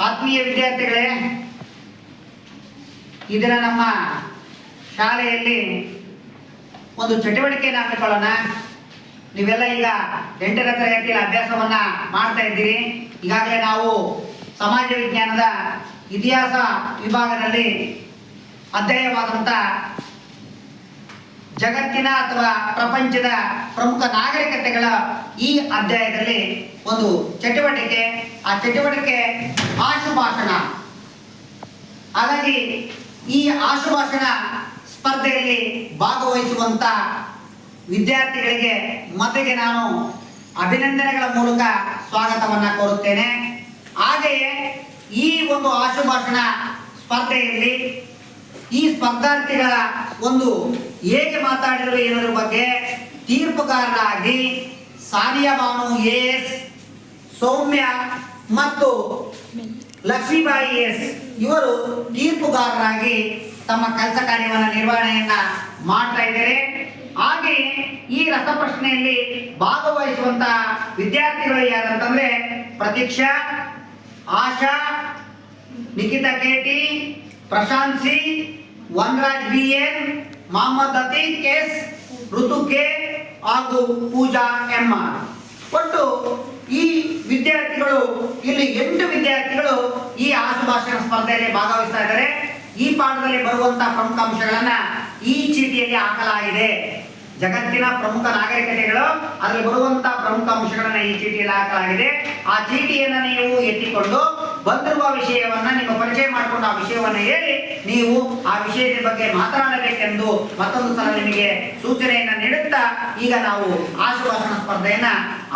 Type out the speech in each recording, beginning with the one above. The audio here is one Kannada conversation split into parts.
ಆತ್ಮೀಯ ವಿದ್ಯಾರ್ಥಿಗಳೇ, ಇದರ ನಮ್ಮ ಶಾಲೆಯಲ್ಲಿ ಒಂದು ಚಟುವಟಿಕೆಯನ್ನು ಹಮ್ಮಿಕೊಳ್ಳೋಣ. ನೀವೆಲ್ಲ ಈಗ 8ನೇ ತರಗತಿಯಲ್ಲಿ ಅಭ್ಯಾಸವನ್ನ ಮಾಡ್ತಾ ಇದ್ದೀರಿ. ಈಗಾಗಲೇ ನಾವು ಸಮಾಜ ವಿಜ್ಞಾನದ ಇತಿಹಾಸ ವಿಭಾಗದಲ್ಲಿ ಅಧ್ಯಾಯವಾದಂಥ ಜಗತ್ತಿನ ಅಥವಾ ಪ್ರಪಂಚದ ಪ್ರಮುಖ ನಾಗರಿಕತೆಗಳ ಈ ಅಧ್ಯಾಯದಲ್ಲಿ ಒಂದು ಚಟುವಟಿಕೆ, ಆ ಚಟುವಟಿಕೆ ಆಶುಭಾಷಣ. ಹಾಗಾಗಿ ಈ ಆಶುಭಾಷಣ ಸ್ಪರ್ಧೆಯಲ್ಲಿ ಭಾಗವಹಿಸುವಂತ ವಿದ್ಯಾರ್ಥಿಗಳಿಗೆ ಮೊದಲಿಗೆ ನಾನು ಅಭಿನಂದನೆಗಳ ಮೂಲಕ ಸ್ವಾಗತವನ್ನ ಕೋರುತ್ತೇನೆ. ಹಾಗೆಯೇ ಈ ಒಂದು ಆಶುಭಾಷಣ ಸ್ಪರ್ಧೆಯಲ್ಲಿ ಈ ಸ್ಪರ್ಧಾರ್ಥಿಗಳ ಒಂದು ಹೇಗೆ ಮಾತಾಡಿದರು ಎನ್ನುವುದರ ಬಗ್ಗೆ ತೀರ್ಪುಗಾರರಾಗಿ ಸಾನಿಯಾ ಬಾನು AS, ಸೌಮ್ಯ ಮತ್ತು ಲಕ್ಷ್ಮೀಬಾಯಿ AS ಇವರು ತೀರ್ಪುಗಾರರಾಗಿ ತಮ್ಮ ಕೆಲಸ ಕಾರ್ಯವನ್ನು ನಿರ್ವಹಣೆಯನ್ನ ಮಾಡ್ತಾ ಇದ್ದಾರೆ. ಹಾಗೆಯೇ ಈ ರಸಪ್ರಶ್ನೆಯಲ್ಲಿ ಭಾಗವಹಿಸುವಂತಹ ವಿದ್ಯಾರ್ಥಿಗಳು ಯಾರಂತಂದ್ರೆ ಪ್ರತೀಕ್ಷಾ, ಆಶಾ, Nikhita KT, Prashant C, Vanaraj BN, Mohammed Atiq S, ಋತು K ಹಾಗೂ ಪೂಜಾ M. ಒಟ್ಟು ಈ ವಿದ್ಯಾರ್ಥಿಗಳು ಇಲ್ಲಿ 8 ವಿದ್ಯಾರ್ಥಿಗಳು ಈ ಆಶುಭಾಷಣ ಸ್ಪರ್ಧೆಯಲ್ಲಿ ಭಾಗವಹಿಸ್ತಾ ಇದ್ದಾರೆ. ಈ ಪಾಠದಲ್ಲಿ ಬರುವಂತಹ ಪ್ರಮುಖ ಅಂಶಗಳನ್ನ ಈ ಚೀಟಿಯಲ್ಲಿ ಹಾಕಲಾಗಿದೆ. ಜಗತ್ತಿನ ಪ್ರಮುಖ ನಾಗರಿಕತೆಗಳು, ಅದರಲ್ಲಿ ಬರುವಂತಹ ಪ್ರಮುಖ ಅಂಶಗಳನ್ನ ಈ ಚೀಟಿಯಲ್ಲಿ ಹಾಕಲಾಗಿದೆ. ಆ ಚೀಟಿಯನ್ನ ನೀವು ಎತ್ತಿಕೊಂಡು ಬಂದಿರುವ ವಿಷಯವನ್ನ ನಿಮ್ಮ ಪರಿಚಯ ಮಾಡಿಕೊಂಡು ಆ ವಿಷಯವನ್ನ ಹೇಳಿ ನೀವು ಆ ವಿಷಯದ ಬಗ್ಗೆ ಮಾತನಾಡಬೇಕೆಂದು ಮತ್ತೊಂದು ಸಲ ನಿಮಗೆ ಸೂಚನೆಯನ್ನ ನೀಡುತ್ತಾ ಈಗ ನಾವು ಆಶುಭಾಷಣ ಸ್ಪರ್ಧೆಯನ್ನ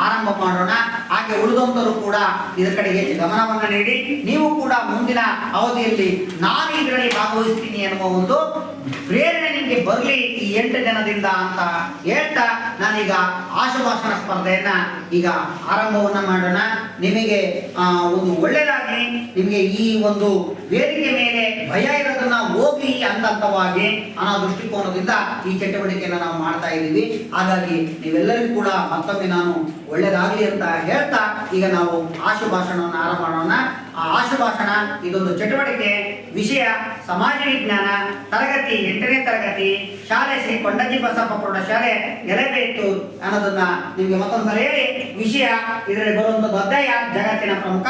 ಆರಂಭ ಮಾಡೋಣ. ಹಾಗೆ ಉಳಿದಂತರು ಕೂಡ ಇದರ ಕಡೆಗೆ ಗಮನವನ್ನ ನೀಡಿ ನೀವು ಕೂಡ ಮುಂದಿನ ಅವಧಿಯಲ್ಲಿ ನಾನು ಇದರಲ್ಲಿ ಭಾಗವಹಿಸ್ತೀನಿ ಎನ್ನುವ ಒಂದು ಪ್ರೇರಣೆ ನಿಮಗೆ ಬರಲಿ ಈ 8 ದಿನದಿಂದ ಅಂತ ಹೇಳ್ತಾ ನಾನೀಗ ಆಶುಭಾಷಣ ಸ್ಪರ್ಧೆಯನ್ನ ಈಗ ಆರಂಭವನ್ನ ಮಾಡೋಣ. ನಿಮಗೆ ಒಂದು ಒಳ್ಳೆಯದಾಗಿ ನಿಮಗೆ ಈ ಒಂದು ವೇದಿಕೆ ಮೇಲೆ ಭಯ ಇರೋದನ್ನ ಹೋಗಿ ಹಂತವಾಗಿ ಅನ್ನೋ ದೃಷ್ಟಿಕೋನದಿಂದ ಈ ಚಟುವಟಿಕೆಯನ್ನು ನಾವು ಮಾಡ್ತಾ ಇದ್ದೀವಿ. ಹಾಗಾಗಿ ನೀವೆಲ್ಲರಿಗೂ ಕೂಡ ಮತ್ತೊಮ್ಮೆ ನಾನು ಒಳ್ಳೆಯದಾಗಲಿ ಅಂತ ಹೇಳ್ತಾ ಈಗ ನಾವು ಆಶುಭಾಷಣವನ್ನು ಆರಂಭ ಮಾಡೋಣ. ಆ ಆಶುಭಾಷಣ ಇದೊಂದು ಚಟುವಟಿಕೆ. ವಿಷಯ ಸಮಾಜ ವಿಜ್ಞಾನ, ತರಗತಿ 8ನೇ ತರಗತಿ, ಶಾಲೆ ಶ್ರೀ ಕೊಂಡಜ್ಜಿ ಬಸಪ್ಪ ಪ್ರೌಢಶಾಲೆ ಎಲೆಬೇತೂರು ಅನ್ನೋದನ್ನ ನಿಮಗೆ ಮತ್ತೊಂದ್ಸಲ ಹೇಳಿ. ವಿಷಯ ಇದರಲ್ಲಿ ಬರುವಂತದ್ದು ಅಧ್ಯಾಯ ಜಗತ್ತಿನ ಪ್ರಮುಖ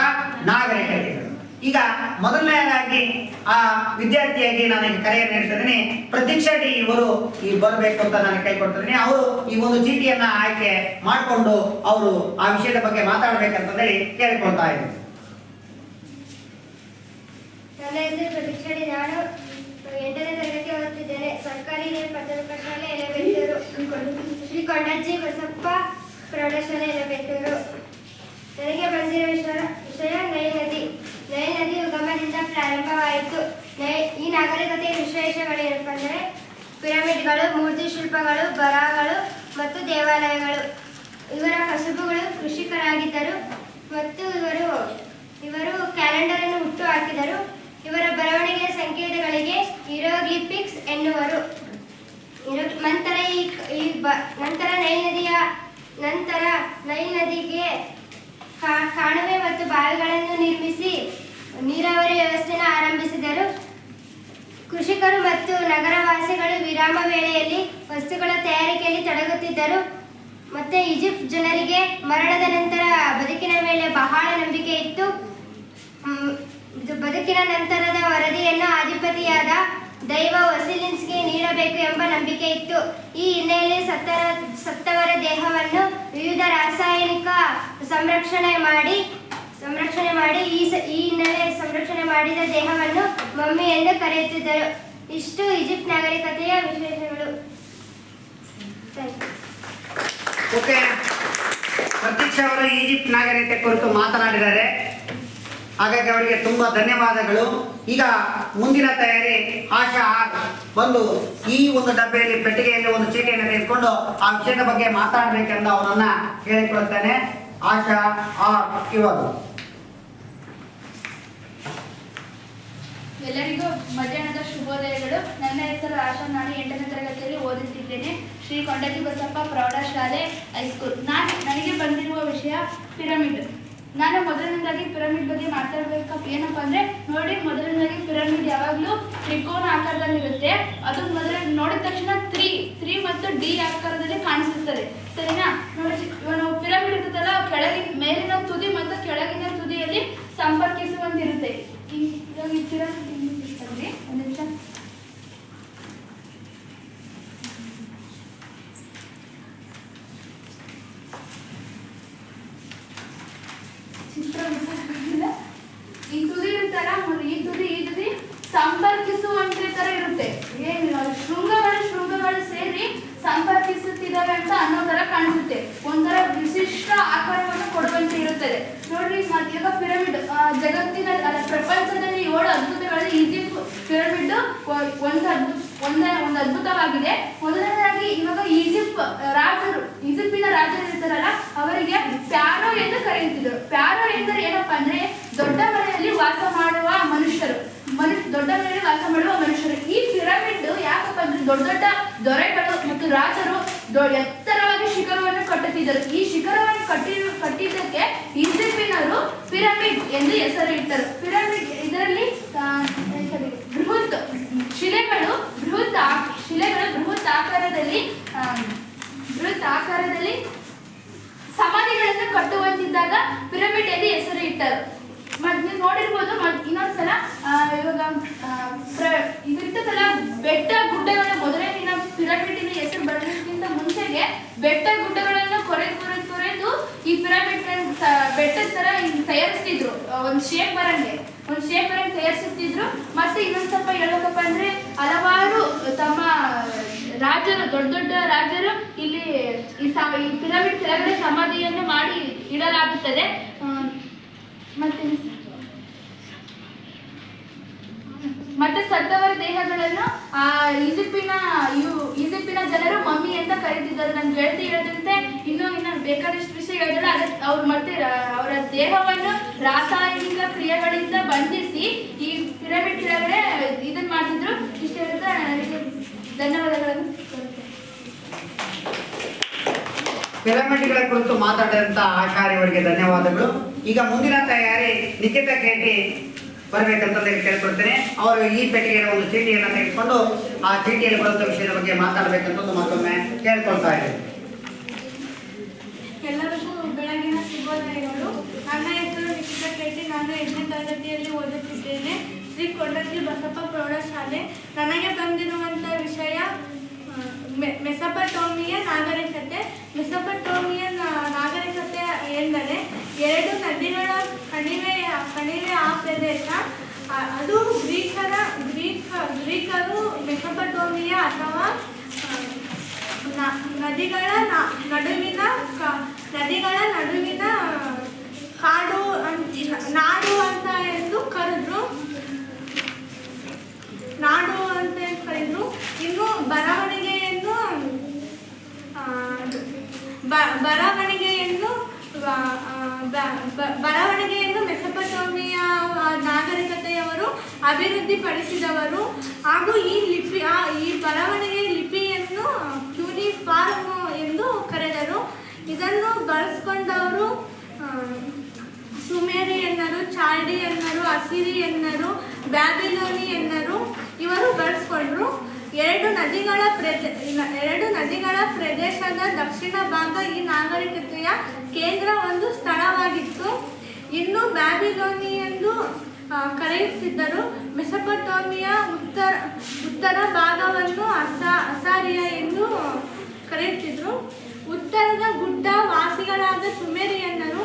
ನಾಗರಿಕತೆಗಳು. ಈಗ ಮೊದಲನೇದಾಗಿ ಆ ವಿದ್ಯಾರ್ಥಿಯಾಗಿ ನಾನು ಕರೆಯನ್ನು ನೀಡ್ತಿದ್ದೀನಿ. ಪ್ರತೀಕ್ಷಾ D ಇವರು ಈ ಬರಬೇಕು ಅಂತ ನಾನು ಕೈಕೊಡ್ತಿದ್ದೀನಿ. ಅವರು ಈ ಒಂದು ಚೀಟಿಯನ್ನ ಆಯ್ಕೆ ಮಾಡಿಕೊಂಡು ಅವರು ಆ ವಿಷಯದ ಬಗ್ಗೆ ಮಾತಾಡಬೇಕಂತ ಹೇಳಿ ಕೇಳಿಕೊಳ್ತಾ ಇದ್ದೀನಿ. ನನ್ನ ಹೆಸರು ಪ್ರತೀಕ್ಷಾ D. ನಾನು 8ನೇ ತರಗತಿ ಓದುತ್ತಿದ್ದೇನೆ. ಸರ್ಕಾರಿ ಹಿರಿಯ ಪ್ರಾಥಮಿಕ ಶಾಲೆ ಎಲೆಬೇತೂರು, ಶ್ರೀ ಕೊಂಡಜ್ಜಿ ಬಸಪ್ಪ ಪ್ರೌಢಶಾಲೆ ಎಲೆಬೇತೂರು. ನನಗೆ ಬಂದಿರುವ ವಿಷಯ ನೈಲ್ ನದಿ. ನೈಲ್ ನದಿ ಉಗಮದಿಂದ ಪ್ರಾರಂಭವಾಯಿತು. ಈ ನಾಗರಿಕತೆಯ ವಿಶೇಷಗಳೇನಪ್ಪ ಅಂದರೆ ಪಿರಮಿಡ್ಗಳು, ಮೂರ್ತಿ ಶಿಲ್ಪಗಳು, ಬರಹಗಳು ಮತ್ತು ದೇವಾಲಯಗಳು. ಇವರ ಕಸುಬುಗಳು ಕೃಷಿಕರಾಗಿದ್ದರು ಮತ್ತು ಇವರು ಕ್ಯಾಲೆಂಡರ್ ಅನ್ನು ಹುಟ್ಟು ಹಾಕಿದರು. ಇವರ ಬರವಣಿಗೆಯ ಸಂಕೇತಗಳಿಗೆ ಹೀರೋಗ್ಲಿಪಿಕ್ಸ್ ಎನ್ನುವರು. ನಂತರ ನೈಲ್ ನದಿಗೆ ಕಾಣುವೆ ಮತ್ತು ಬಾವಿಗಳನ್ನು ನಿರ್ಮಿಸಿ ನೀರಾವರಿ ವ್ಯವಸ್ಥೆಯನ್ನು ಆರಂಭಿಸಿದರು. ಕೃಷಿಕರು ಮತ್ತು ನಗರವಾಸಿಗಳು ವಿರಾಮ ವೇಳೆಯಲ್ಲಿ ವಸ್ತುಗಳ ತಯಾರಿಕೆಯಲ್ಲಿ ತೊಡಗುತ್ತಿದ್ದರು. ಮತ್ತೆ ಈಜಿಪ್ಟ್ ಜನರಿಗೆ ಮರಣದ ನಂತರ ಬದುಕಿನ ಮೇಲೆ ಬಹಳ ನಂಬಿಕೆ ಇತ್ತು. ಬದುಕಿನ ನಂತರದ ವರದಿಯನ್ನು ಅಧಿಪತಿಯಾದ ದೈವ ಒಸಿಲಿನ್ಸ್ಗೆ ನೀಡಬೇಕು ಎಂಬ ನಂಬಿಕೆ ಇತ್ತು. ಈ ಹಿನ್ನೆಲೆಯಲ್ಲಿ ಸತ್ತವರ ದೇಹವನ್ನು ವಿವಿಧ ರಾಸಾಯನಿಕ ಸಂರಕ್ಷಣೆ ಮಾಡಿ ಸಂರಕ್ಷಣೆ ಮಾಡಿದ ದೇಹವನ್ನು ಮಮ್ಮಿ ಎಂದು ಕರೆಯುತ್ತಿದ್ದರು. ಇಷ್ಟು ಈಜಿಪ್ಟ್ ನಾಗರಿಕತೆಯ ವಿಶೇಷಗಳು. ಓಕೆ, ಪ್ರತೀಕ್ಷಾ ಅವರು ಈಜಿಪ್ಟ್ ನಾಗರಿಕತೆ ಕುರಿತು ಮಾತನಾಡಿದ್ದಾರೆ. ಹಾಗಾಗಿ ಅವರಿಗೆ ತುಂಬಾ ಧನ್ಯವಾದಗಳು. ಈಗ ಮುಂದಿನ ತಯಾರಿ ಆಶಾ ಬಂದು ಈ ಒಂದು ಡಬ್ಬೆಯಲ್ಲಿ ಪೆಟ್ಟಿಗೆಯಲ್ಲಿ ಒಂದು ಚೀಟಿಯನ್ನು ತೆಗೆದುಕೊಂಡು ಆ ವಿಷಯದ ಬಗ್ಗೆ ಮಾತಾಡಬೇಕೆಂದು ಅವರನ್ನ ಹೇಳಿಕೊಳ್ತೇನೆ. ಆಶಾ ಇವಾಗ ಎಲ್ಲರಿಗೂ ಮಧ್ಯಾಹ್ನದ ಶುಭೋದಯಗಳು. ನನ್ನ ಹೆಸರು ಆಶಾ. ನಾನು 8ನೇ ತರಗತಿಯಲ್ಲಿ ಓದುತ್ತಿದ್ದೇನೆ. ಶ್ರೀ ಕೊಂಡಜ್ಜಿ ಬಸಪ್ಪ ಪ್ರೌಢಶಾಲೆ ಹೈಸ್ಕೂಲ್. ನನಗೆ ಬಂದಿರುವ ವಿಷಯ ಪಿರಮಿಡ್. ನಾನು ಮೊದಲನೇದಾಗಿ ಪಿರಮಿಡ್ ಬಗ್ಗೆ ಮಾತಾಡಬೇಕು ಏನಪ್ಪ ಅಂದರೆ ನೋಡಿ, ಮೊದಲನೇದಾಗಿ ಪಿರಮಿಡ್ ಯಾವಾಗಲೂ ತ್ರಿಕೋನ ಆಕಾರದಲ್ಲಿರುತ್ತೆ. ಅದು ಮೊದಲ ನೋಡಿದ ತಕ್ಷಣ ತ್ರೀ ಮತ್ತು ಡಿ ಆಕಾರದಲ್ಲಿ ಕಾಣಿಸುತ್ತದೆ, ಸರಿನಾ? ನೋಡಿ, ಇವನು ಪಿರಮಿಡ್ ಇರುತ್ತಲ್ಲ, ಕೆಳಗಿನ ಮೇಲಿನ ತುದಿ ಮತ್ತು ಕೆಳಗಿನ ತುದಿಯಲ್ಲಿ ಸಂಪರ್ಕಿಸುವಂತಿರುತ್ತೆ. ಈ ಪಿರಮಿಡ್ ಒಂದು ನಿಮಿಷ. ಈ ತುದಿ ಇರುತ್ತಲ್ಲ, ಈ ತುದಿ ಸಂಪರ್ಕಿಸುವಂತೆ ತರ ಇರುತ್ತೆ. ಏನು ಶೃಂಗಗಳು ಸೇರಿ ಸಂಪರ್ಕಿಸುತ್ತಿದ್ದಾವೆ ಅಂತ ಅನ್ನೋ ತರ ಕಾಣಿಸುತ್ತೆ. ಒಂಥರ ವಿಶಿಷ್ಟ ಆಕಾರವನ್ನು ಕೊಡುವಂತೆ ಇರುತ್ತದೆ. ನೋಡ್ರಿ, ಈಗ ಪಿರಮಿಡ್ ಜಗತ್ತಿನ ಪ್ರಪಂಚದಲ್ಲಿ 7 ಅದ್ಭುತಗಳಲ್ಲಿ ಈಜಿಪ್ಟ್ ಪಿರಮಿಡ್ ಒಂದು ಅದ್ಭುತವಾಗಿದೆ. ಮೊದಲನೇದಾಗಿ ಇವಾಗ ಈಜಿಪ್ಟಿನ ರಾಜರು ಇರ್ತಾರಲ್ಲ, ಅವರಿಗೆ ಪ್ಯಾರೋ ಎಂದು ಕರೆಯುತ್ತಿದ್ದರು. ಪ್ಯಾರೋ ಎಂದರೆ ಏನಪ್ಪಾ ಅಂದ್ರೆ ದೊಡ್ಡ ಮನೆಯಲ್ಲಿ ವಾಸ ಮಾಡುವ ಮನುಷ್ಯರು. ಈ ಪಿರಮಿಡ್ ಯಾಕಪ್ಪ ಅಂದ್ರೆ ದೊಡ್ಡ ದೊರೆಗಳು ಮತ್ತು ರಾಜರು ಎತ್ತರವಾಗಿ ಶಿಖರವನ್ನು ಕಟ್ಟುತ್ತಿದ್ದರು. ಈ ಶಿಖರವನ್ನು ಕಟ್ಟಿದ್ದಕ್ಕೆ ಈಜಿಪ್ಟಿನರು ಪಿರಮಿಡ್ ಎಂದು ಹೆಸರು ಇಟ್ಟರು. ಪಿರಮಿಡ್ ಇದರಲ್ಲಿ ಬೃಹತ್ ಶಿಲೆಗಳು ಬೃಹತ್ ಆಕಾರದಲ್ಲಿ ಸಮಾಧಿಗಳನ್ನು ಕಟ್ಟುವಂತಿದ್ದಾಗ ಪಿರಮಿಡ್ ಎಂದು ಹೆಸರು ಇಟ್ಟರು. ನೀವು ನೋಡಿರ್ಬೋದು. ಇನ್ನೊಂದ್ಸಲ ಇವಾಗ ಇದಿರ್ತದಲ್ಲ, ಬೆಟ್ಟ ಗುಡ್ಡಗಳ ಮೊದಲಿನ ಪಿರಮಿಡಿನ ಹೆಸರು ಬರೋದಕ್ಕಿಂತ ಮುಂಚೆಗೆ ಬೆಟ್ಟ ಗುಡ್ಡಗಳನ್ನು ಕೊರೆದು ಈ ಪಿರಮಿಡ್ ಬೆಟ್ಟದ ತರ ತಯಾರಿಸ್ತಿದ್ರು. ಒಂದು ಶೇಪ್ ಬರಂಗೆ ತಯಾರಿಸುತ್ತಿದ್ರು. ಮತ್ತೆ ಇನ್ನೊಂದ್ ಸ್ವಲ್ಪ ಹೇಳ್ಬೇಕಪ್ಪ ಅಂದ್ರೆ ಹಲವಾರು ತಮ್ಮ ರಾಜರು, ದೊಡ್ಡ ರಾಜರು ಇಲ್ಲಿ ಈ ಪಿರಮಿಡ್ ಕೆಳಗಡೆ ಸಮಾಧಿಯನ್ನು ಮಾಡಿ ಇಡಲಾಗುತ್ತದೆ. ಮತ್ತೆ ಸತ್ತವರ ದೇಹಗಳನ್ನು ಈಜಿಪ್ಟಿನ ಜನರು ಮಮ್ಮಿ ಅಂತ ಕರೀತಿದ್ದಾರೆ. ನನ್ನ ಗೆಳತಿ ಹೇಳಿದಂತೆ ಇನ್ನೂ ಬೇಕಾದಷ್ಟು ವಿಷಯ ಹೇಳಿದ್ರೆ ಅವ್ರು ಮತ್ತೆ ಅವರ ದೇಹವನ್ನು ರಾಸಾಯನಿಕ ಕ್ರಿಯೆಗಳಿಂದ ಬಂಧಿಸಿ ಈ ಪಿರಮಿಡ್ ಕೆಳಗಡೆ ಇದನ್ನ ಮಾಡ್ತಿದ್ರು. ಇಷ್ಟ ಹೇಳಿದ್ರೆ ನನಗೆ ಧನ್ಯವಾದಗಳನ್ನು. ಪಿರಮಿಡ್ಗಳ ಕುರಿತು ಮಾತಾಡಿದಂಥ ಆಚಾರ್ಯವರಿಗೆ ಧನ್ಯವಾದಗಳು. ಈಗ ಮುಂದಿನ ತಯಾರಿ ನಿಖಿತಾ ಕೇಟಿ ಬರಬೇಕಂತ ಕೇಳ್ಕೊಳ್ತೇನೆ. ಅವರು ಈ ಪೆಟ್ಟಿಗೆಯ ಒಂದು ಚೀಟಿಯನ್ನು ತೆಗೆದುಕೊಂಡು ಆ ಚೀಟಿಯಲ್ಲಿ ಬರುವಂಥ ವಿಷಯದ ಬಗ್ಗೆ ಮಾತಾಡಬೇಕಂತ ಮತ್ತೊಮ್ಮೆ ಕೇಳ್ಕೊಳ್ತಾ ಇದ್ದೇನೆ. ಎಲ್ಲರಿಗೂ ಬೆಳಗಿನ ಶುಭೋದಯಗಳು. ನನ್ನ ಹೆಸರು ನಿಖಿತಾ ಕೇಟಿ. ನಾನು 8ನೇ ತರಗತಿಯಲ್ಲಿ ಓದುತ್ತಿದ್ದೇನೆ, ಶ್ರೀ ಕೊಂಡಜ್ಜಿ ಬಸಪ್ಪ ಪ್ರೌಢಶಾಲೆ. ನನಗೆ ಬಂದಿರುವಂಥ ವಿಷಯ ಮೆಸೊಪಟೋಮಿಯ ನಾಗರಿಕತೆ. ಮೆಸೊಪಟೋಮಿಯ ನಾಗರಿಕತೆ ಎಂದರೆ 2 ನದಿಗಳ ಕಣಿವೆ ಆ ಪ್ರದೇಶ. ಅದು ಗ್ರೀಕರು ಮೆಸೊಪಟೋಮಿಯಾ ಅಥವಾ ನದಿಗಳ ನಡುವಿನ ನಾಡು ಅಂತ ಎಂದು ಕರೆದ್ರು. ಇನ್ನು ಬರವಣಿಗೆಯನ್ನು ಮೆಸೊಪಟೋಮಿಯಾ ನಾಗರಿಕತೆಯವರು ಅಭಿವೃದ್ಧಿಪಡಿಸಿದವರು ಹಾಗೂ ಈ ಬರವಣಿಗೆ ಲಿಪಿಯನ್ನು ಕ್ಯೂನಿಫಾರ್ಮ್ ಎಂದು ಕರೆದರು. ಇದನ್ನು ಬಳಸಿಕೊಂಡವರು ಸುಮೇರಿಯನ್ನರು, ಚಾಲ್ಡಿಯನ್ನರು, ಅಸಿರಿಯನ್ನರು, ಬ್ಯಾಬಿಲೋನಿಯನ್ನರು ಇವರು ಬಳಸಿಕೊಂಡ್ರು. 2 ನದಿಗಳ ಪ್ರದೇಶದ ದಕ್ಷಿಣ ಭಾಗ ಈ ನಾಗರಿಕತೆಯ ಕೇಂದ್ರ ಒಂದು ಸ್ಥಳವಾಗಿತ್ತು. ಇನ್ನು ಬ್ಯಾಬಿಲೋನಿಯೆಂದು ಕರೆಯುತ್ತಿದ್ದರು. ಮೆಸೊಪಟೋಮಿಯಾ ಉತ್ತರ ಭಾಗವನ್ನು ಅಸಾರಿಯಾ ಎಂದು ಕರೆಯುತ್ತಿದ್ದರು. ಉತ್ತರದ ಗುಡ್ಡ ವಾಸಿಗಳಾದ ಸುಮೇರಿಯನ್ನರು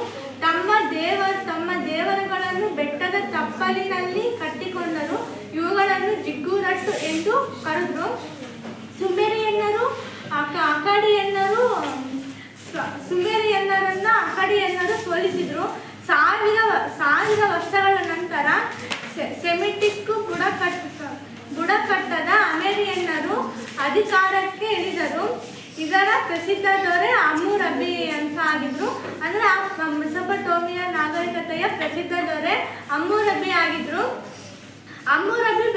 ತಮ್ಮ ದೇವರುಗಳನ್ನು ಬೆಟ್ಟದ ತಪ್ಪಲಿನಲ್ಲಿ ಕಟ್ಟಿಕೊಂಡರು. ಇವುಗಳನ್ನು ಜಿಗ್ಗುರಟ್ಟು ಎಂದು ಕರೆದರು. ಸುಮೇರಿಯನ್ನರು ಅಕಾಡಿಯನ್ನರು ಸೋಲಿಸಿದರು. ಸಾವಿರ ವರ್ಷಗಳ ನಂತರ ಸೆಮಿಟಿಕ್ ಬುಡಕಟ್ಟದ ಅಮೇರಿಯನ್ನರು ಅಧಿಕಾರಕ್ಕೆ ಇಳಿದರು. ಇದರ ಪ್ರಸಿದ್ಧ ದೊರೆ ಹಮ್ಮುರಬಿ ಅಂತ ಆಗಿದ್ರು. ಅಂದ್ರೆ ಮೆಸೊಪಟೋಮಿಯಾ ನಾಗರಿಕತೆಯ ಪ್ರಸಿದ್ಧ ದೊರೆ ಹಮ್ಮುರಬಿ ಆಗಿದ್ರು. ಹಮ್ಮುರಬಿ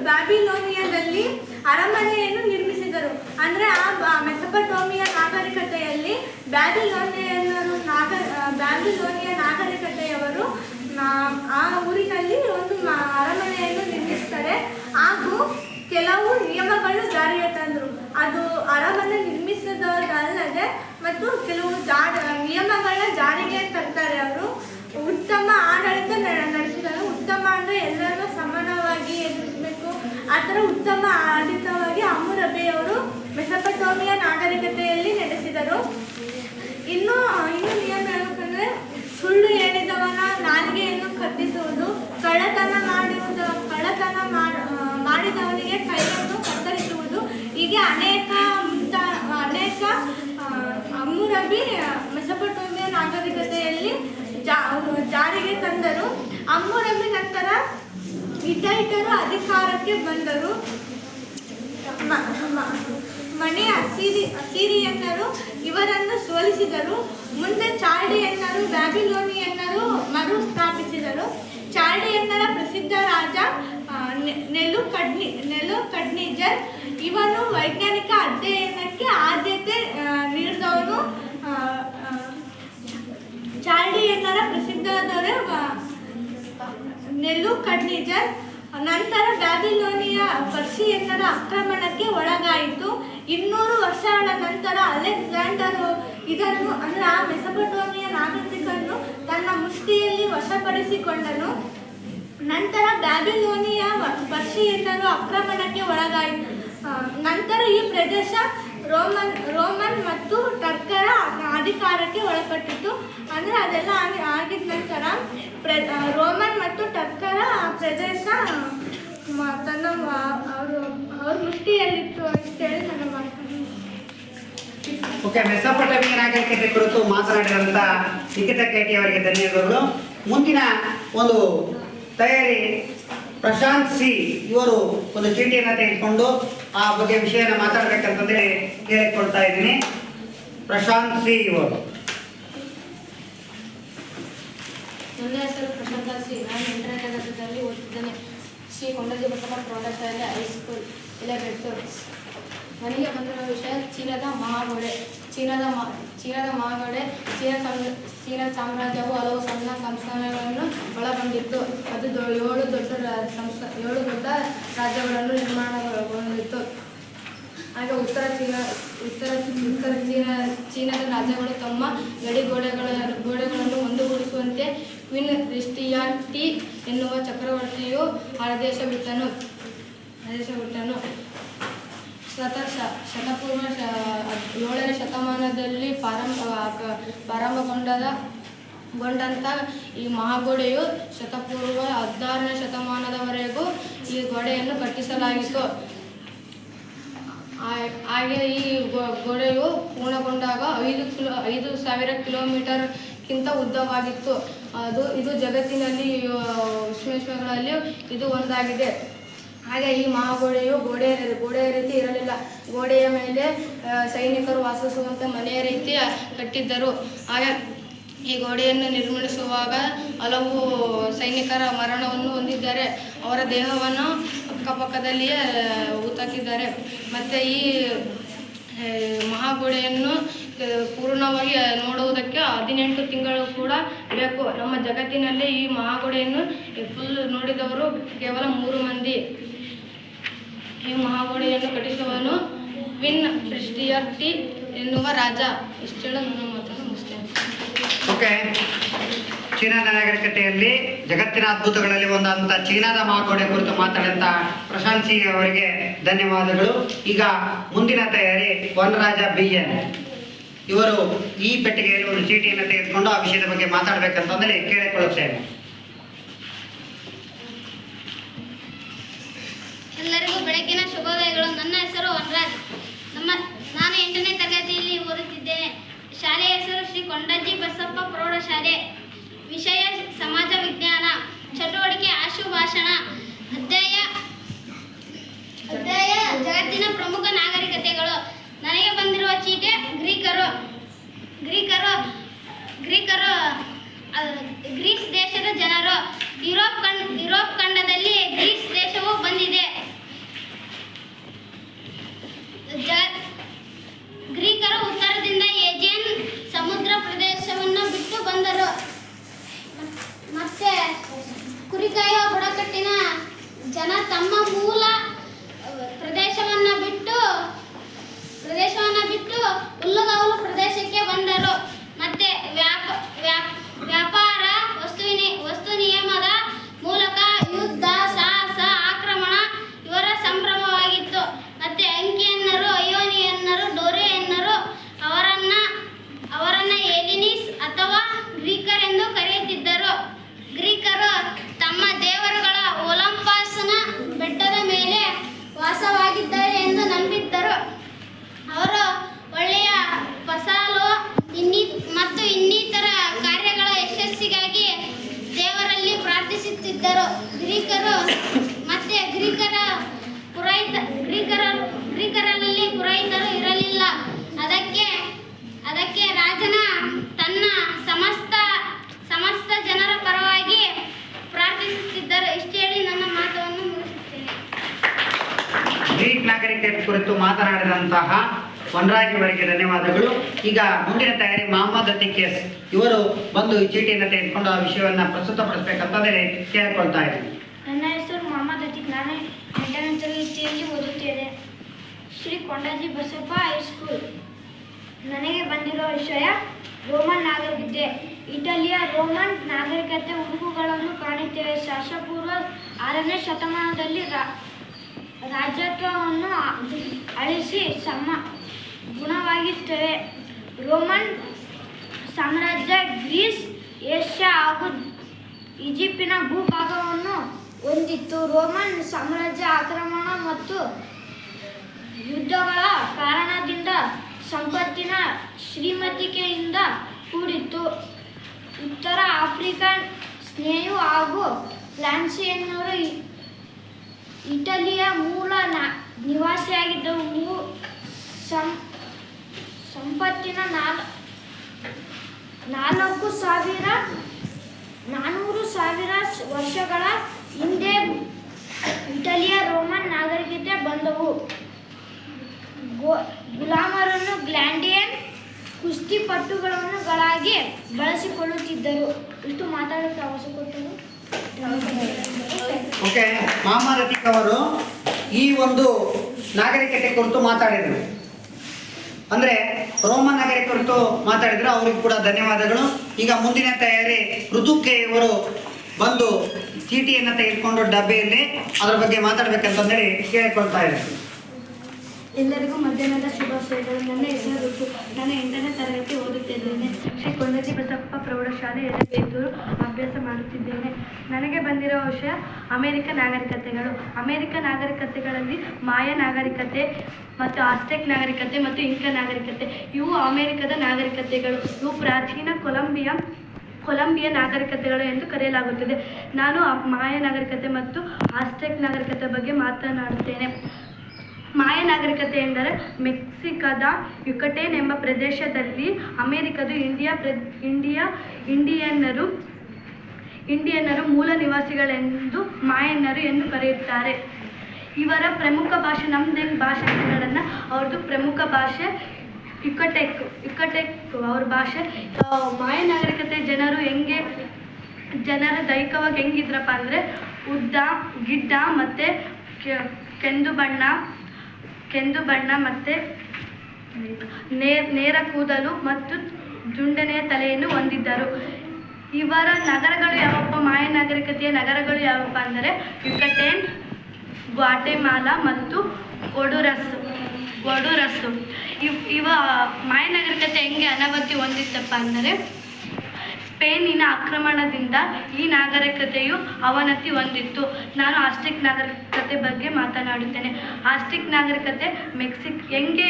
ಬ್ಯಾಬಿಲೋನಿಯಾದಲ್ಲಿ ಅರಮನೆಯನ್ನು ನಿರ್ಮಿಸಿದರು. ಅಂದ್ರೆ ಆ ಮೆಸೊಪಟೋಮಿಯಾ ನಾಗರಿಕತೆಯಲ್ಲಿ ಬ್ಯಾಬಿಲೋನಿಯಾ ನಾಗರಿಕತೆಯವರು ಆ ಊರಿನಲ್ಲಿ ಜಾರಿಗೆ ತಂದರು. ಅದು ಅರಮನೆ ನಿರ್ಮಿಸಿದವರಲ್ಲದೆ ಮತ್ತು ಕೆಲವು ನಿಯಮಗಳನ್ನ ಜಾರಿಗೆ ತರ್ತಾರೆ. ಅವರು ಉತ್ತಮ ಆಡಳಿತ ನಡೆಸಿದರು. ಉತ್ತಮ ಅಂದರೆ ಎಲ್ಲರನ್ನೂ ಸಮಾನವಾಗಿ ಎದುರಿಸಬೇಕು, ಆ ಥರ ಉತ್ತಮ ಆಡಳಿತವಾಗಿ ಹಮ್ಮುರಬಿಯವರು ಮೆಸೊಪೊಟೇಮಿಯಾ ನಾಗರಿಕತೆಯಲ್ಲಿ ನಡೆಸಿದರು. ಇನ್ನು ನಿಯಮ ಹೇಳಬೇಕಂದ್ರೆ ಸುಳ್ಳು ಹೇಳಿದವನ ನಾಲಿಗೆಯನ್ನು ಕತ್ತಿಸುವುದು, ಕಳ್ಳತನ ಮಾಡಿದವನಿಗೆ ಕೈಯನ್ನು ಕತ್ತರಿಸುವುದು, ಹೀಗೆ ಅನೇಕ ಹಮ್ಮುರಬಿ ಮೆಸೊಪೊಟೇಮಿಯಾ ನಾಗರಿಕತೆಯಲ್ಲಿ ಜಾರಿಗೆ ತಂದರು. ಹಮ್ಮುರಬಿ ನಂತರ ಹಿಟ್ಟೈಟರು ಅಧಿಕಾರಕ್ಕೆ ಬಂದರು. ಮನೆ ಅಸಿರಿಯನ್ನರು ಇವರನ್ನು ಸೋಲಿಸಿದರು. ಮುಂದೆ ಚಾಲ್ಡಿಯನ್ನರು ಬ್ಯಾಬಿಲೋನಿಯನ್ನರು ಮರುಸ್ಥಾಪಿಸಿದರು. ಚಾಲ್ಡಿಯನ್ನರ ಪ್ರಸಿದ್ಧ ರಾಜ ನೆಬೂಕದ್ನೆಚ್ಚರ್ ಇವನು ವೈಜ್ಞಾನಿಕ ಅಧ್ಯಯನಕ್ಕೆ ಆದ್ಯತೆ ನೀಡಿದವನು. ಚಾಲ್ಡಿಯನ್ನರ ಪ್ರಸಿದ್ಧದವರೇ ನೆಬೂಕದ್ನೆಚ್ಚರ್. ನಂತರ ಬ್ಯಾಬಿಲೋನಿಯಾ ಪರ್ಷಿಯನ್ನರ ಆಕ್ರಮಣಕ್ಕೆ ಒಳಗಾಯಿತು. 200 ವರ್ಷಗಳ ನಂತರ ಅಲೆಕ್ಸಾಂಡರ್ ಇದನ್ನು ಅಂದರೆ ಆ ಮೆಸೊಪೊಟೇಮಿಯಾ ನಾಗರಿಕನ್ನು ತನ್ನ ಮುಷ್ಟಿಯಲ್ಲಿ ವಶಪಡಿಸಿಕೊಂಡನು. ನಂತರ ಬ್ಯಾಬಿಲೋನಿಯಾ ಪರ್ಷಿಯನ್ನರು ಆಕ್ರಮಣಕ್ಕೆ ಒಳಗಾಯಿತು. ನಂತರ ಈ ಪ್ರದೇಶ ರೋಮನ್ ಮತ್ತು ಟರ್ಕರ ಅಧಿಕಾರಕ್ಕೆ ಒಳಪಟ್ಟಿತು. ಅಂದರೆ ಅದೆಲ್ಲ ಆಗಿದ ನಂತರ ರೋಮನ್ ಮತ್ತು ಟರ್ಕರ ಪ್ರದೇಶ ತನ್ನ ಅವ್ರ ಮುಷ್ಟಿಯಲ್ಲಿತ್ತು ಅಂತೇಳಿ ನನ್ನ ಮಾತನ್ನು. ಓಕೆ, ಮೆಸೊಪೊಟೇಮಿಯಾ ನಾಗರಿಕತೆ ಕುರಿತು ಮಾತನಾಡಿದಂಥ ನಿಖಿತಾ ಕೇಟಿ ಅವರಿಗೆ ಧನ್ಯವಾದಗಳು. ಮುಂದಿನ ಒಂದು ತಯಾರಿ ಪ್ರಶಾಂತ್ ಸಿ ಇವರು ಒಂದು ಚೀಟಿಯನ್ನು ತೆಗೆದುಕೊಂಡು ಆ ಬಗ್ಗೆ ವಿಷಯನ ಮಾತಾಡಬೇಕಂತಂದೇಳಿ ಕೇಳಿಕೊಳ್ತಾ ಇದ್ದೀನಿ. ಪ್ರಶಾಂತ್ ಸಿ ಇವರು. ನನ್ನ ಹೆಸರು ಪ್ರಶಾಂತ್ ಸಿ. ನಾನು 8ನೇ ತರಗತಿಯಲ್ಲಿ ಓದುತ್ತಿದ್ದೇನೆ. ಶ್ರೀ ಕೊಂಡಜ್ಜಿ ಬಸಪ್ಪ ಪ್ರೌಢಶಾಲೆ ಹೈಸ್ಕೂಲ್ ಇಲ್ಲೇ ಬೆಟ್ಟೂರು. ನನಗೆ ಬಂದಿರುವ ವಿಷಯ ಚೀನಾದ ಮಹಾಗೋಡೆ. ಚೀನಾದ ಮಹಾಗೋಡೆ ಚೀನಾ ಸಾಮ್ರಾಜ್ಯವು ಹಲವು ಸಣ್ಣ ಸಂಸ್ಥಾನಗಳನ್ನು ಒಳಗೊಂಡಿತ್ತು. ಅದು 7 ದೊಡ್ಡ ರಾಜ್ಯಗಳನ್ನು ನಿರ್ಮಾಣಗೊಂಡಿತ್ತು. ಹಾಗೆ ಉತ್ತರ ಚೀನಾದ ರಾಜ್ಯಗಳು ತಮ್ಮ ಗಡಿ ಗೋಡೆಗಳನ್ನು ಒಂದುಗೂಡಿಸುವಂತೆ ಕ್ವೀನ್ ಕ್ರಿಸ್ಟಿಯಾನಿಟಿ ಎನ್ನುವ ಚಕ್ರವರ್ತಿಯು ಆದೇಶ ಬಿಟ್ಟನು. ಶತಪೂರ್ವ 7ನೇ ಶತಮಾನದಲ್ಲಿ ಪ್ರಾರಂಭಗೊಂಡಂಥ ಈ ಮಹಾಗೋಡೆಯು ಶತಪೂರ್ವ 16ನೇ ಶತಮಾನದವರೆಗೂ ಈ ಗೋಡೆಯನ್ನು ಕಟ್ಟಿಸಲಾಗಿತ್ತು. ಹಾಗೆ ಈ ಗೋಡೆಯು ಪೂರ್ಣಗೊಂಡಾಗ 5,000 ಕಿಲೋಮೀಟರ್ಗಿಂತ ಉದ್ದವಾಗಿತ್ತು. ಇದು ಜಗತ್ತಿನಲ್ಲಿ ವಿಶ್ವಗಳಲ್ಲಿ ಇದು ಒಂದಾಗಿದೆ. ಹಾಗೆ ಈ ಮಹಾಗೋಡೆಯು ಗೋಡೆಯ ರೀತಿ ಇರಲಿಲ್ಲ. ಗೋಡೆಯ ಮೇಲೆ ಸೈನಿಕರು ವಾಸಿಸುವಂತೆ ಮನೆಯ ರೀತಿ ಕಟ್ಟಿದ್ದರು. ಹಾಗೆ ಈ ಗೋಡೆಯನ್ನು ನಿರ್ಮಿಸುವಾಗ ಹಲವು ಸೈನಿಕರ ಮರಣವನ್ನು ಹೊಂದಿದ್ದಾರೆ. ಅವರ ದೇಹವನ್ನು ಅಕ್ಕಪಕ್ಕದಲ್ಲಿಯೇ ಹೂತಾಕಿದ್ದಾರೆ. ಮತ್ತು ಈ ಮಹಾಗೋಡೆಯನ್ನು ಪೂರ್ಣವಾಗಿ ನೋಡುವುದಕ್ಕೆ 18 ತಿಂಗಳು ಕೂಡ ಬೇಕು. ನಮ್ಮ ಜಗತ್ತಿನಲ್ಲಿ ಈ ಮಹಾಗೋಡೆಯನ್ನು ಫುಲ್ ನೋಡಿದವರು ಕೇವಲ 3 ಮಂದಿ. ಈ ಮಹಾಗೋಡೆಯನ್ನು ಕಟ್ಟಿಸುವವನು ಕ್ವೀನ್ ಕ್ರಿಸ್ಟಿಯಾನಿಟಿ ಎನ್ನುವ ರಾಜ. ಇಷ್ಟು ಹೇಳ ನನ್ನ ಮಾತನ್ನು ಮುಗಿಸ್ತೇನೆ. ಓಕೆ, ಚೀನಾದ ನಾಗರಿಕತೆಯಲ್ಲಿ ಜಗತ್ತಿನ ಅದ್ಭುತಗಳಲ್ಲಿ ಒಂದಂತ ಚೀನಾದ ಮಹಾಗೋಡೆ ಕುರಿತು ಮಾತಾಡಿದಂಥ ಪ್ರಶಾಂತ್ ಸಿ ಅವರಿಗೆ ಧನ್ಯವಾದಗಳು. ಈಗ ಮುಂದಿನ ತಯಾರಿ ವನರಾಜ BN ಇವರು ಈ ಪೆಟ್ಟಿಗೆಯಲ್ಲಿ ಒಂದು ಚೀಟಿಯನ್ನು ತೆಗೆದುಕೊಂಡು ಆ ವಿಷಯದ ಬಗ್ಗೆ ಮಾತಾಡಬೇಕಂತಂದರೆ ಕೇಳಿಕೊಳ್ಳುತ್ತೇನೆ. ಎಲ್ಲರಿಗೂ ಬೆಳಗಿನ ಶುಭೋದಯಗಳು. ನನ್ನ ಹೆಸರು ವನರಾಜ್. ನಾನು 8ನೇ ತರಗತಿಯಲ್ಲಿ ಓದುತ್ತಿದ್ದೇನೆ. ಶಾಲೆಯ ಹೆಸರು ಶ್ರೀ ಕೊಂಡಜ್ಜಿ ಬಸಪ್ಪ ಪ್ರೌಢಶಾಲೆ. ವಿಷಯ ಸಮಾಜ ವಿಜ್ಞಾನ. ಚಟುವಟಿಕೆ ಆಶುಭಾಷಣ. ಅಧ್ಯಾಯ ಜಗತ್ತಿನ ಪ್ರಮುಖ ನಾಗರಿಕತೆಗಳು. ನನಗೆ ಬಂದಿರುವ ಚೀಟಿ ಗ್ರೀಸ್ ದೇಶದ ಜನರು. ಯುರೋಪ್ ಖಂಡದಲ್ಲಿ ಗ್ರೀಸ್ ದೇಶವು ಬಂದಿದೆ. ಗ್ರೀಕರು ಉತ್ತರದಿಂದ ಏಜಿಯನ್ ಸಮುದ್ರ ಪ್ರದೇಶವನ್ನು ಬಿಟ್ಟು ಬಂದರು. ಮತ್ತೆ ಕುರಿಕಾಯುವ ಬುಡಕಟ್ಟಿನ ಜನ ತಮ್ಮ ಮೂಲ ಪ್ರದೇಶವನ್ನು ಬಿಟ್ಟು ಹುಲ್ಲುಗಾವಲು ಪ್ರದೇಶಕ್ಕೆ ಬಂದರು. ಮತ್ತೆ ವ್ಯಾಪಾರ ವಸ್ತು ನಿಯಮದ ಮೂಲಕ ಯುದ್ಧ, ಸಾಹಸ, ಆಕ್ರಮಣ ಇವರ ಸಂಭ್ರಮವಾಗಿತ್ತು. ಮತ್ತೆ ಅಂಕಿಯನ್ನರು, ಅಯೋನಿಯನ್ನರು, ಡೋರೆಯನ್ನರು ಅವರನ್ನ ಎಲಿನಿಸ್ ಅಥವಾ ಗ್ರೀಕರೆಂದು ಕರೆಯುತ್ತಿದ್ದರು. ಗ್ರೀಕರು ತಮ್ಮ ದೇವರುಗಳ ಒಲಂಪಸ್ನ ಬೆಟ್ಟದ ಮೇಲೆ ವಾಸವಾಗಿದ್ದಾರೆ ಎಂದು ನಂಬಿದ್ದರು. ಅವರು ಒಳ್ಳೆಯ ಫಸಲು ಮತ್ತು ಇನ್ನಿತರ ಕಾರ್ಯಗಳ ಯಶಸ್ಸಿಗಾಗಿ ದೇವರಲ್ಲಿ ಪ್ರಾರ್ಥಿಸುತ್ತಿದ್ದರು. ಗ್ರೀಕರಲ್ಲಿ ಪುರೋಹಿತರು ಇರಲಿಲ್ಲ. ಅದಕ್ಕೆ ರಾಜನ ತನ್ನ ಸಮಸ್ತ ಜನರ ಪರವಾಗಿ ಪ್ರಾರ್ಥಿಸುತ್ತಿದ್ದರು. ಇಷ್ಟು ಹೇಳಿ ನನ್ನ ಮಾತನ್ನು ಮುಗಿಸುತ್ತೇನೆ. ಗ್ರೀಕ್ ನಾಗರಿಕತೆ ಕುರಿತು ಮಾತನಾಡಿದಂತಹ ವನರಾಜ್ ಅವರಿಗೆ ಧನ್ಯವಾದಗಳು. ಈಗ ಮುಂದಿನ ತಯಾರಿ ಮೊಹಮ್ಮದ್ ಅತಿಕೇಸ್ ಇವರು ಬಂದು ಈ ಚೀಟಿಯನ್ನು ತೆಗೆದುಕೊಂಡು ಆ ವಿಷಯವನ್ನು ಪ್ರಸ್ತುತಪಡಿಸಬೇಕಂತಂದರೆ ಕೇಳಿಕೊಳ್ತಾ ಇದ್ದೀನಿ. ನನ್ನ ಹೆಸರು ಮೊಹಮ್ಮದ್ ಅತೀಕ್. ನಾನು 8ನೇ ತರಗತಿಯಲ್ಲಿ ಓದುತ್ತೇನೆ. ಶ್ರೀ ಕೊಂಡಜ್ಜಿ ಬಸಪ್ಪ ಹೈಸ್ಕೂಲ್. ನನಗೆ ಬಂದಿರುವ ವಿಷಯ ರೋಮನ್ ನಾಗರಿಕತೆ. ಇಟಲಿಯ ರೋಮನ್ ನಾಗರಿಕತೆ ಉಡುಪುಗಳನ್ನು ಕಾಣುತ್ತೇವೆ. ಶಾಸಪೂರ್ವ 6ನೇ ಶತಮಾನದಲ್ಲಿ ರಾಜ್ಯತ್ವವನ್ನು ಅಳಿಸಿ ಗುಣವಾಗಿತ್ತವೆ. ರೋಮನ್ ಸಾಮ್ರಾಜ್ಯ ಗ್ರೀಸ್, ಏಷ್ಯಾ ಹಾಗೂ ಈಜಿಪ್ಟಿನ ಭೂಭಾಗವನ್ನು ಹೊಂದಿತ್ತು. ರೋಮನ್ ಸಾಮ್ರಾಜ್ಯ ಆಕ್ರಮಣ ಮತ್ತು ಯುದ್ಧಗಳ ಕಾರಣದಿಂದ ಸಂಪತ್ತಿನ ಶ್ರೀಮಂತಿಕೆಯಿಂದ ಕೂಡಿತ್ತು. ಉತ್ತರ ಆಫ್ರಿಕನ್ ಸ್ನೇಹು ಹಾಗೂ ಫ್ರಾನ್ಸಿಯನ್ನರು ಇಟಲಿಯ ಮೂಲ ನಿವಾಸಿಯಾಗಿದ್ದವು. ಸಂಪತ್ತಿನ 400,000 ವರ್ಷಗಳ ಹಿಂದೆ ಇಟಲಿಯ ರೋಮನ್ ನಾಗರಿಕತೆ ಬಂದವು. ಗುಲಾಮರನ್ನು ಗ್ಲಾಡಿಯನ್ ಕುಸ್ತಿಪಟುಗಳಾಗಿ ಬಳಸಿಕೊಳ್ಳುತ್ತಿದ್ದರು. ಇಷ್ಟು ಮಾತಾಡೋಕ್ಕೆ ಅವಕಾಶ ಕೊಟ್ಟರು. ಓಕೆ, ಮೊಹಮ್ಮದ್ ಅತೀಕ್ ಅವರು ಈ ಒಂದು ನಾಗರಿಕತೆ ಕುರಿತು ಮಾತಾಡಿದರು. ಅಂದರೆ ರೋಮನ್ ನಾಗರಿಕ ಕುರಿತು ಮಾತಾಡಿದ್ರು. ಅವ್ರಿಗೆ ಕೂಡ ಧನ್ಯವಾದಗಳು. ಈಗ ಮುಂದಿನ ತಯಾರಿ ಋತುಕ್ಕೆ ಇವರು ಬಂದು ಚೀಟಿಯನ್ನು ತೆಗೆದುಕೊಂಡು ಡಬ್ಬೆಯಲ್ಲಿ ಅದರ ಬಗ್ಗೆ ಮಾತಾಡಬೇಕಂತಂದೇಳಿ ಕೇಳಿಕೊಳ್ತಾ ಇದ್ದಾರೆ. ಎಲ್ಲರಿಗೂ ಮಧ್ಯಾಹ್ನದ ಶುಭಾಶಯಗಳು. ನನ್ನ ಹೆಸರು ಋತು. ನಾನು 8ನೇ ತರಗತಿ ಓದುತ್ತಿದ್ದೇನೆ. ಶ್ರೀ ಕೊಂಡಜ್ಜಿ ಬಸಪ್ಪ ಪ್ರೌಢಶಾಲೆ ಎಡಬೇತೂರು ಅಭ್ಯಾಸ ಮಾಡುತ್ತಿದ್ದೇನೆ. ನನಗೆ ಬಂದಿರುವ ವಿಷಯ ಅಮೆರಿಕ ನಾಗರಿಕತೆಗಳು. ಅಮೆರಿಕ ನಾಗರಿಕತೆಗಳಲ್ಲಿ ಮಾಯ ನಾಗರಿಕತೆ ಮತ್ತು ಆಸ್ಟೆಕ್ ನಾಗರಿಕತೆ ಮತ್ತು ಇಂಕ ನಾಗರಿಕತೆ ಇವು ಅಮೆರಿಕದ ನಾಗರಿಕತೆಗಳು. ಇವು ಪ್ರಾಚೀನ ಕೊಲಂಬಿಯಾ ನಾಗರಿಕತೆಗಳು ಎಂದು ಕರೆಯಲಾಗುತ್ತದೆ. ನಾನು ಮಾಯ ನಾಗರಿಕತೆ ಮತ್ತು ಆಸ್ಟೆಕ್ ನಾಗರಿಕತೆ ಬಗ್ಗೆ ಮಾತನಾಡುತ್ತೇನೆ. ಮಾಯ ನಾಗರಿಕತೆ ಎಂದರೆ ಮೆಕ್ಸಿಕದ ಯುಕಟೇನ್ ಎಂಬ ಪ್ರದೇಶದಲ್ಲಿ ಅಮೆರಿಕದ ಇಂಡಿಯನ್ನರು ಮೂಲ ನಿವಾಸಿಗಳೆಂದು ಮಾಯನ್ನರು ಎಂದು ಕರೆಯುತ್ತಾರೆ. ಇವರ ಪ್ರಮುಖ ಭಾಷೆ ನಮ್ಮದೇ ಭಾಷೆ ಕನ್ನಡನ, ಅವ್ರದ್ದು ಪ್ರಮುಖ ಭಾಷೆ ಯುಕಟೆಕ್ ಅವ್ರ ಭಾಷೆ. ಮಾಯ ನಾಗರಿಕತೆ ಜನರು ದೈಹಿಕವಾಗಿ ಹೆಂಗಿದ್ರಪ್ಪ ಅಂದರೆ ಉದ್ದ, ಗಿಡ್ಡ ಮತ್ತು ಕೆಂದು ಬಣ್ಣ ಮತ್ತು ನೇರ ಕೂದಲು ಮತ್ತು ದುಂಡನೆಯ ತಲೆಯನ್ನು ಹೊಂದಿದ್ದರು. ಇವರ ನಗರಗಳು ಯಾವಪ್ಪ? ಮಾಯ ನಾಗರಿಕತೆಯ ನಗರಗಳು ಯಾವಪ್ಪ ಅಂದರೆ ಯುಕಟೇನ್, ಗ್ವಾಟೆಮಾಲಾ ಮತ್ತು ಒಡುರಸ್ಸು. ಇವ ಮಾಯ ನಾಗರಿಕತೆ ಹೆಂಗೆ ಅನಾವತಿ ಹೊಂದಿತ್ತಪ್ಪ ಅಂದರೆ ಸ್ಪೇನಿನ ಆಕ್ರಮಣದಿಂದ ಈ ನಾಗರಿಕತೆಯು ಅವನತಿ ಹೊಂದಿತ್ತು. ನಾನು ಆಸ್ಟಿಕ್ ನಾಗರಿಕತೆ ಬಗ್ಗೆ ಮಾತನಾಡುತ್ತೇನೆ. ಆಸ್ಟಿಕ್ ನಾಗರಿಕತೆ ಹೆಂಗೆ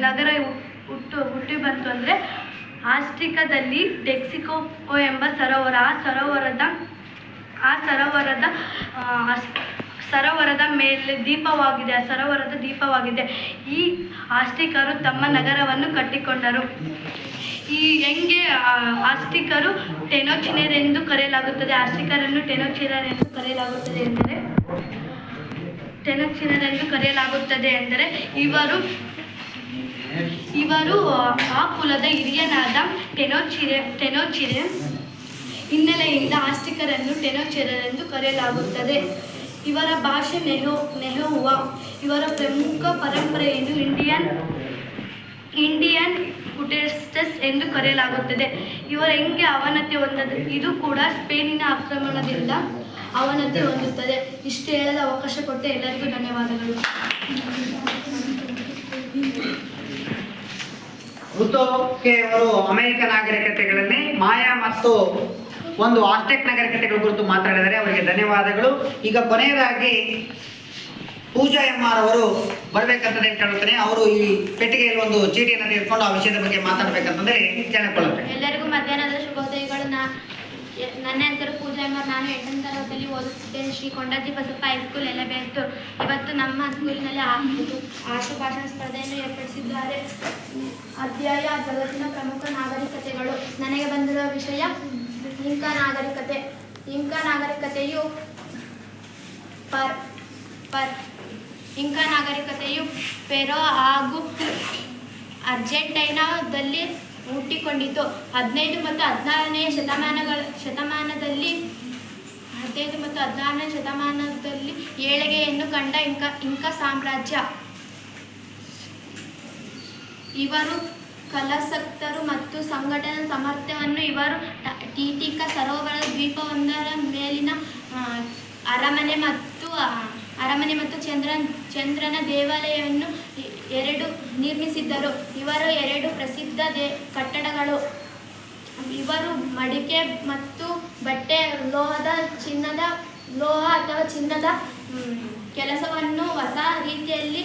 ನಗರ ಹುಟ್ಟಿ ಬಂತು ಅಂದರೆ ಆಸ್ಟಿಕದಲ್ಲಿ ಟೆಕ್ಸಿಕೋ ಎಂಬ ಸರೋವರ, ಆ ಸರೋವರದ ಮೇಲೆ ದೀಪವಾಗಿದೆ. ಆ ಸರೋವರದ ದೀಪವಾಗಿದೆ. ಈ ಆಸ್ಟಿಕರು ತಮ್ಮ ನಗರವನ್ನು ಕಟ್ಟಿಕೊಂಡರು. ಈ ಹೆಂಗೆ ಆಸ್ಟಿಕರು ಟೆನೋಚಿನರೆಂದು ಕರೆಯಲಾಗುತ್ತದೆ. ಆಸ್ಟಿಕರನ್ನು ಟೆನೋಚಿನರೆಂದು ಕರೆಯಲಾಗುತ್ತದೆ ಎಂದರೆ ಇವರು ಆ ಕುಲದ ಹಿರಿಯನಾದ ಟೆನೋಚಿರೆ ಹಿನ್ನೆಲೆಯಿಂದ ಆಸ್ಟಿಕರನ್ನು ಟೆನೋಚಿರರೆಂದು ಕರೆಯಲಾಗುತ್ತದೆ. ಇವರ ಭಾಷೆ ನೆಹೋವಾ. ಇವರ ಪ್ರಮುಖ ಪರಂಪರೆಯನ್ನು ಇಂಡಿಯನ್ ಕುಟೆಸ್ಟಸ್ ಎಂದು ಕರೆಯಲಾಗುತ್ತದೆ. ಇವರು ಹೆಂಗೆ ಅವನತಿ ಹೊಂದದು, ಇದು ಕೂಡ ಸ್ಪೇನಿನ ಆಕ್ರಮಣದಿಂದ ಅವನತಿ ಹೊಂದುತ್ತದೆ. ಇಷ್ಟು ಹೇಳಲು ಅವಕಾಶ ಕೊಟ್ಟ ಎಲ್ಲರಿಗೂ ಧನ್ಯವಾದಗಳು. ರುತೋಕೆ ಅವರು ಅಮೆರಿಕ ನಾಗರಿಕತೆಗಳಲ್ಲಿ ಮಾಯಾ ಮತ್ತು ಒಂದು ಆಸ್ಟೆಕ್ ನಾಗರಿಕತೆಗಳ ಕುರಿತು ಮಾತಾಡಿದರೆ ಅವರಿಗೆ ಧನ್ಯವಾದಗಳು. ಈಗ ಕೊನೆಯದಾಗಿ ಪೂಜಾ ಎಂ.ಆರ್. ಅವರು ಬರ್ಬೇಕಂತಂದ್ರೆ ಕೇಳುತ್ತೇನೆ. ಅವರು ಈ ಪೆಟ್ಟಿಗೆಯಲ್ಲಿ ಒಂದು ಚೀಟಿಯನ್ನು ತೆಗೆದುಕೊಂಡು ಆ ವಿಷಯದ ಬಗ್ಗೆ ಮಾತಾಡ್ಬೇಕಂತಂದ್ರೆ ಕೇಳಿಕೊಳ್ಳುತ್ತೇನೆ. ಎಲ್ಲರಿಗೂ ಮಧ್ಯಾಹ್ನದ ಶುಭೋದಯಗಳು. ನನ್ನ ಹೆಸರು ಪೂಜಾ ಎಂ.ಆರ್. ನಾನು 8ನೇ ತರಗತಿಯಲ್ಲಿ ಓದುತ್ತಿದ್ದೇನೆ. ಶ್ರೀ ಕೊಂಡಜ್ಜಿ ಬಸಪ್ಪ ಹೈಸ್ಕೂಲ್ ಎಲೆಬೇತು. ಇವತ್ತು ನಮ್ಮ ಸ್ಕೂಲಿನಲ್ಲಿ ಆಶು ಭಾಷಣ ಸ್ಪರ್ಧೆಯನ್ನು ಏರ್ಪಡಿಸಿದ್ದಾರೆ. ಅಧ್ಯಾಯ ಜಗತ್ತಿನ ಪ್ರಮುಖ ನಾಗರಿಕತೆಗಳು. ನನಗೆ ಬಂದಿರುವ ವಿಷಯ ಇಂಕಾ ನಾಗರಿಕತೆ. ಇಂಕಾ ನಾಗರಿಕತೆಯು ಇಂಕಾ ನಾಗರಿಕತೆಯು ಪೆರೋ ಹಾಗೂ ಅರ್ಜೆಂಟೈನಾದಲ್ಲಿ ಹುಟ್ಟಿಕೊಂಡಿತು. 15 ಮತ್ತು 16ನೇ ಶತಮಾನದಲ್ಲಿ ಏಳಿಗೆಯನ್ನು ಕಂಡ ಇಂಕಾ ಸಾಮ್ರಾಜ್ಯ. ಇವರು ಕಲಾಸಕ್ತರು ಮತ್ತು ಸಂಘಟನಾ ಸಾಮರ್ಥ್ಯವನ್ನು ಇವರು ಟೀಟಿಕಾ ಸರೋವರ ದ್ವೀಪವೊಂದರ ಮೇಲಿನ ಅರಮನೆ ಮತ್ತು ಚಂದ್ರನ ದೇವಾಲಯವನ್ನು 2 ನಿರ್ಮಿಸಿದ್ದರು. ಇವರು 2 ಪ್ರಸಿದ್ಧ ಕಟ್ಟಡಗಳು. ಇವರು ಮಡಿಕೆ ಮತ್ತು ಬಟ್ಟೆ, ಲೋಹ ಅಥವಾ ಚಿನ್ನದ ಕೆಲಸವನ್ನು ಹೊಸ ರೀತಿಯಲ್ಲಿ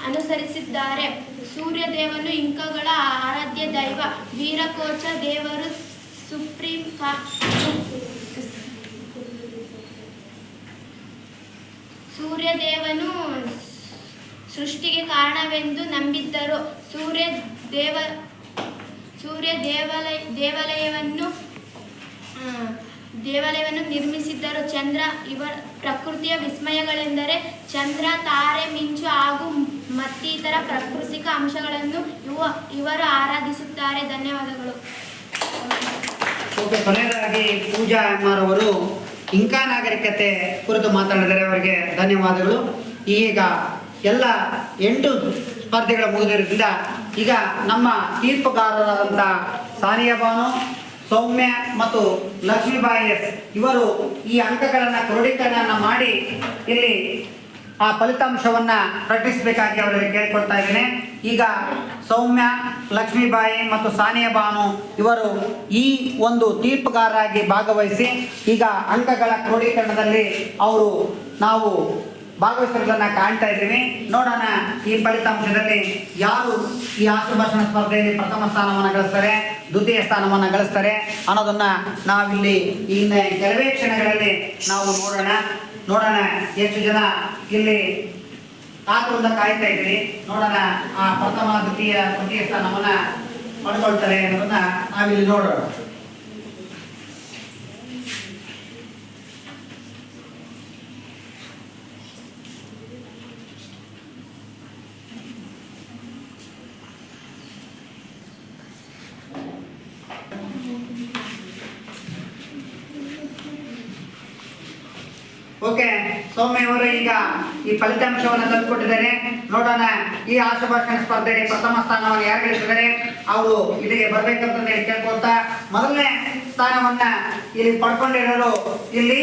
ಅನುಸರಿಸಿದ್ದಾರೆ. ಸೂರ್ಯದೇವನು ಇಂಕಗಳ ಆರಾಧ್ಯ ದೈವ. ವೀರಕೋಚ ದೇವರು ಸೂರ್ಯದೇವನು ಸೃಷ್ಟಿಗೆ ಕಾರಣವೆಂದು ನಂಬಿದ್ದರು. ದೇವಾಲಯವನ್ನು ನಿರ್ಮಿಸಿದ್ದರು. ಚಂದ್ರ. ಇವರ ಪ್ರಕೃತಿಯ ವಿಸ್ಮಯಗಳೆಂದರೆ ಚಂದ್ರ, ತಾರೆ, ಮಿಂಚು ಹಾಗೂ ಮತ್ತಿತರ ಪ್ರಾಕೃತಿಕ ಅಂಶಗಳನ್ನು ಇವರು ಆರಾಧಿಸುತ್ತಾರೆ. ಧನ್ಯವಾದಗಳು. ಕೊನೆಯದಾಗಿ ಪೂಜಾ ಎಂ.ಆರ್. ಅವರು ಇಂಕಾ ನಾಗರಿಕತೆ ಕುರಿತು ಮಾತನಾಡಿದರೆ ಅವರಿಗೆ ಧನ್ಯವಾದಗಳು. ಈಗ ಎಲ್ಲ 8 ಸ್ಪರ್ಧೆಗಳು ಮುಗಿದಿರೋದ್ರಿಂದ ಈಗ ನಮ್ಮ ತೀರ್ಪುಗಾರರಾದಂಥ ಸಾನಿಯಾ ಬಾನು, ಸೌಮ್ಯ ಮತ್ತು ಲಕ್ಷ್ಮೀಬಾಯಿ ಇವರು ಈ ಅಂಕಗಳನ್ನು ಕ್ರೋಢೀಕರಣ ಮಾಡಿ ಇಲ್ಲಿ ಆ ಫಲಿತಾಂಶವನ್ನು ಪ್ರಕಟಿಸಬೇಕಾಗಿ ಅವರಿಗೆ ಕೇಳಿಕೊಳ್ತಾ ಇದ್ದೇನೆ. ಈಗ ಸೌಮ್ಯ, ಲಕ್ಷ್ಮೀಬಾಯಿ ಮತ್ತು ಸಾನಿಯಾ ಬಾನು ಇವರು ಈ ಒಂದು ತೀರ್ಪುಗಾರರಾಗಿ ಭಾಗವಹಿಸಿ ಈಗ ಅಂಕಗಳ ಕ್ರೋಢೀಕರಣದಲ್ಲಿ ನಾವು ಭಾಗವಹಿಸಿರೋದನ್ನು ಕಾಣ್ತಾ ಇದ್ದೀವಿ. ನೋಡೋಣ ಈ ಫಲಿತಾಂಶದಲ್ಲಿ ಯಾರು ಈ ಆಶು ಭಾಷಣ ಸ್ಪರ್ಧೆಯಲ್ಲಿ ಪ್ರಥಮ ಸ್ಥಾನವನ್ನು ಗಳಿಸ್ತಾರೆ, ದ್ವಿತೀಯ ಸ್ಥಾನವನ್ನು ಗಳಿಸ್ತಾರೆ ಅನ್ನೋದನ್ನು ನಾವಿಲ್ಲಿ ಇನ್ನು ಕೆಲವೇ ಕ್ಷಣಗಳಲ್ಲಿ ನಾವು ನೋಡೋಣ ಎಷ್ಟು ಜನ ಇಲ್ಲಿ ಕಾತುರದಿಂದ ಕಾಯ್ತಾ ಇದ್ದೀವಿ. ನೋಡೋಣ ಆ ಪ್ರಥಮ, ದ್ವಿತೀಯ, ತೃತೀಯ ಸ್ಥಾನವನ್ನು ಪಡ್ಕೊಳ್ತಾರೆ ಅನ್ನೋದನ್ನ ನಾವಿಲ್ಲಿ ನೋಡೋಣ. ಓಕೆ, ಸೌಮ್ಯ ಅವರು ಈಗ ಈ ಫಲಿತಾಂಶವನ್ನು ತಂದುಕೊಟ್ಟಿದ್ದಾರೆ. ನೋಡೋಣ ಈ ಆಶು ಭಾಷಣ ಸ್ಪರ್ಧೆಯಲ್ಲಿ ಪ್ರಥಮ ಸ್ಥಾನವನ್ನು ಯಾರು ಗಳಿಸಿದ್ದಾರೆ ಅವರು ಇಲ್ಲಿಗೆ ಬರ್ಬೇಕಂತ ಕೇಳ್ಕೊಳ್ತಾ, ಮೊದಲನೇ ಸ್ಥಾನವನ್ನ ಇಲ್ಲಿ ಪಡ್ಕೊಂಡಿರೋರು ಇಲ್ಲಿ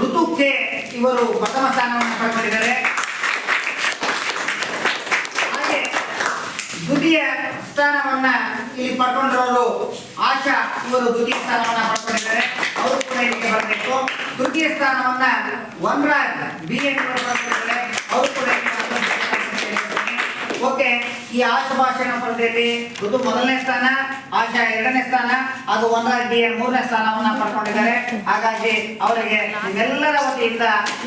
ಋತುಕ್ಕೆ ಇವರು ಪ್ರಥಮ ಸ್ಥಾನವನ್ನು ಪಡ್ಕೊಂಡಿದ್ದಾರೆ. ಹಾಗೆ ದ್ವಿತೀಯ ಸ್ಥಾನವನ್ನ ಇಲ್ಲಿ ಪಡ್ಕೊಂಡಿರೋರು ಆಶಾ, ಇವರು ದ್ವಿತೀಯ ಸ್ಥಾನವನ್ನ ಪಡ್ಕೊಂಡಿದ್ದಾರೆ. ಅವರು ಕೂಡ ಇಲ್ಲಿಗೆ ಬರಬೇಕು. ತೃತೀಯ ಸ್ಥಾನವನ್ನ ವನರಾಜ್ BN ಪಡ್ಕೊಂಡಿದ್ದಾರೆ. ಅವರು ಕೂಡ ಓಕೆ. ಈ ಆಶು ಭಾಷಣ ಸ್ಪರ್ಧೆಯಲ್ಲಿ ಋತು ಮೊದಲನೇ ಸ್ಥಾನ, ಆಶಾ 2ನೇ ಸ್ಥಾನ ಹಾಗೂ ವನರಾಜ್ BN 3ನೇ ಸ್ಥಾನವನ್ನ ಪಡ್ಕೊಂಡಿದ್ದಾರೆ. ಹಾಗಾಗಿ ಅವರಿಗೆ ನಿಮ್ಮೆಲ್ಲರ ವತಿಯಿಂದ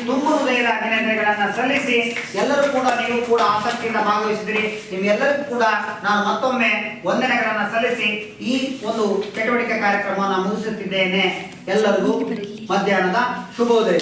ತುಂಬ ಹೃದಯದ ಅಭಿನಂದನೆಗಳನ್ನ ಸಲ್ಲಿಸಿ, ಎಲ್ಲರೂ ಕೂಡ ನೀವು ಕೂಡ ಆಸಕ್ತಿಯಿಂದ ಭಾಗವಹಿಸಿದ್ರಿ. ನಿಮ್ಗೆಲ್ಲರಿಗೂ ಕೂಡ ನಾನು ಮತ್ತೊಮ್ಮೆ ವಂದನೆಗಳನ್ನ ಸಲ್ಲಿಸಿ ಈ ಒಂದು ಚಟುವಟಿಕೆ ಕಾರ್ಯಕ್ರಮವನ್ನು ಮುಗಿಸುತ್ತಿದ್ದೇನೆ. ಎಲ್ಲರಿಗೂ ಮಧ್ಯಾಹ್ನದ ಶುಭೋದಯ.